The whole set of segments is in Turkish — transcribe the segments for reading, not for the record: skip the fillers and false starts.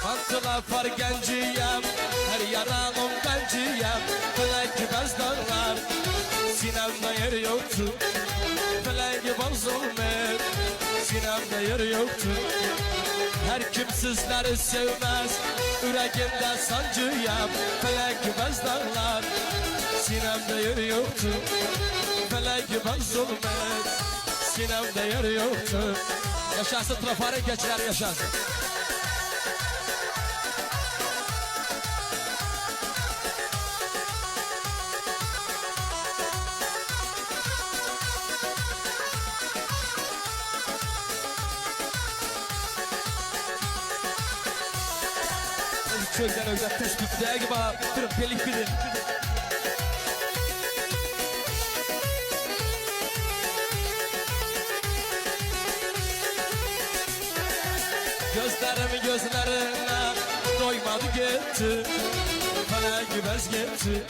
Mantıla far genciyem, her yaranım benciyem. Felek bez dağlar, sinemde yer yoktu. Felek bal zulmet, sinemde yer yoktu. Her kim sizleri sevmez, yüreğimde sancıyam. Felek bez dağlar, sinemde yer yoktu. Felek bal zulmet, sinemde yer yoktu. Yaşasın trafarı geçiler yaşasın. Çölden özet tespitliğe gibi durup pelik bilin. Gözlerim gözlerine doymadı gitti. Felek bez gitti.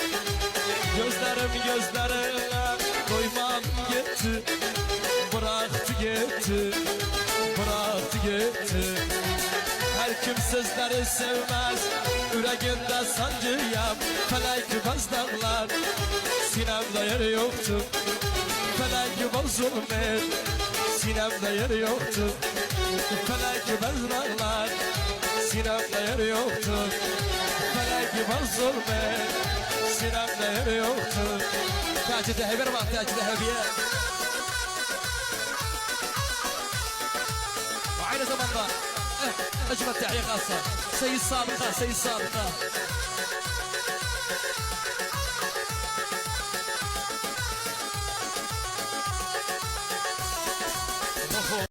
Gözlerim gözlerine doymadı gitti. Bıraktı gitti. Bıraktı gitti. Her kim sizleri sevmez, yüreğimde sancıyam. Felek bez dağlar, sinemde yer yoktu. Felek bal zulmet, sinemde yer yoktu. Felek bez dağlar, sinemde yer yoktu. Felek bal zulmet, sinemde yer yoktu. Tacide heber bak, tacide hebiye. وعين زمان أجمل تحية خاصة سيد سابقة سيد سابقة